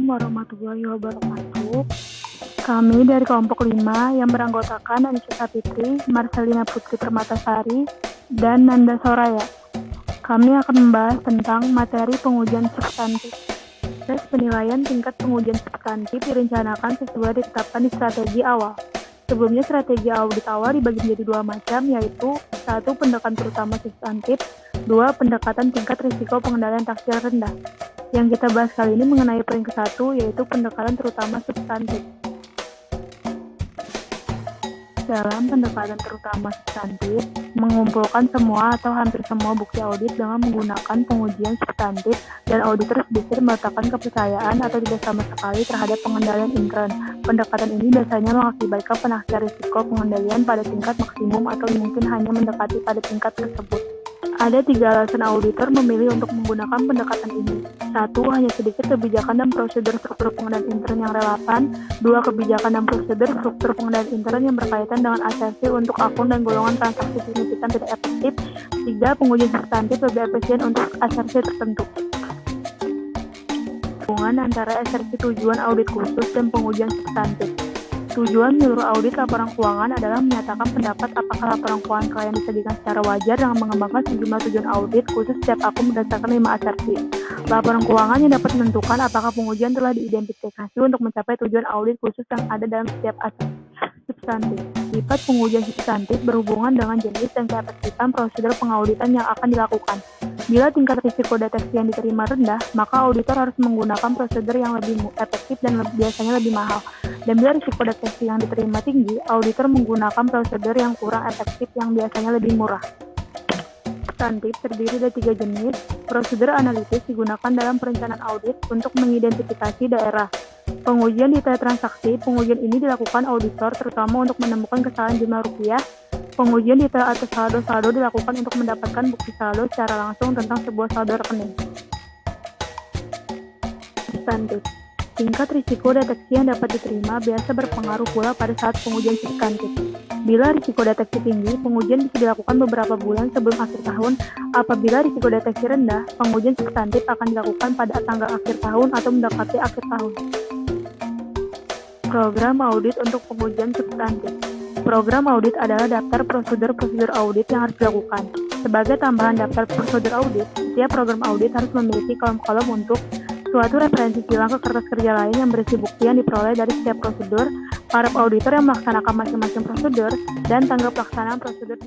warahmatullahi wabarakatuh. Kami dari kelompok 5 yang beranggotakan Anissa Fitri, Marcelina Putri Permatasari, dan Nanda Soraya. Kami akan membahas tentang materi pengujian substantif. Tes penilaian tingkat pengujian substantif direncanakan sesuai ditetapkan di strategi awal. Sebelumnya, strategi audit awal dibagi menjadi 2 macam, yaitu 1. Pendekatan terutama substantif, 2. Pendekatan tingkat risiko pengendalian taksir rendah. Yang kita bahas kali ini mengenai poin ke-1, yaitu pendekatan terutama substantif. Dalam pendekatan terutama substantif, mengumpulkan semua atau hampir semua bukti audit dengan menggunakan pengujian substantif, dan auditor sedikit meletakkan kepercayaan atau tidak sama sekali terhadap pengendalian intern. Pendekatan ini biasanya mengakibatkan penaksiran risiko pengendalian pada tingkat maksimum atau mungkin hanya mendekati pada tingkat tersebut. Ada 3 alasan auditor memilih untuk menggunakan pendekatan ini. 1. Hanya sedikit kebijakan dan prosedur struktur pengendalian intern yang relevan. 2. Kebijakan dan prosedur struktur pengendalian intern yang berkaitan dengan asersi untuk akun dan golongan transaksi signifikan tidak efektif. 3. Pengujian substantif lebih efisien untuk asersi tertentu. Hubungan antara asersi tujuan audit khusus dan pengujian substantif. Tujuan menyeluruh audit laporan keuangan adalah menyatakan pendapat apakah laporan keuangan klien disajikan secara wajar dengan mengembangkan sejumlah tujuan audit khusus setiap akun berdasarkan 5 asersi. Laporan keuangan yang dapat menentukan apakah pengujian telah diidentifikasi untuk mencapai tujuan audit khusus yang ada dalam setiap asersi. Substantif. Sifat pengujian substantif berhubungan dengan jenis dan keefektifan prosedur pengauditan yang akan dilakukan. Bila tingkat risiko deteksi yang diterima rendah, maka auditor harus menggunakan prosedur yang lebih efektif dan biasanya lebih mahal. Dan bila risiko deteksi yang diterima tinggi, auditor menggunakan prosedur yang kurang efektif yang biasanya lebih murah. Substantif terdiri dari 3 jenis. Prosedur analitis digunakan dalam perencanaan audit untuk mengidentifikasi daerah. Pengujian detail transaksi. Pengujian ini dilakukan auditor terutama untuk menemukan kesalahan jumlah rupiah. Pengujian detail atas saldo-saldo dilakukan untuk mendapatkan bukti saldo secara langsung tentang sebuah saldo rekening. Substantif. Tingkat risiko deteksi yang dapat diterima biasa berpengaruh pula pada saat pengujian substantif. Bila risiko deteksi tinggi, pengujian bisa dilakukan beberapa bulan sebelum akhir tahun. Apabila risiko deteksi rendah, pengujian substantif akan dilakukan pada tanggal akhir tahun atau mendekati akhir tahun. Program audit untuk pengujian substantif. Program audit adalah daftar prosedur-prosedur audit yang harus dilakukan. Sebagai tambahan daftar prosedur audit, setiap program audit harus memiliki kolom-kolom untuk suatu referensi silang ke kertas kerja lain yang berisi bukti yang diperoleh dari setiap prosedur, para auditor yang melaksanakan masing-masing prosedur, dan tanggal pelaksanaan prosedur.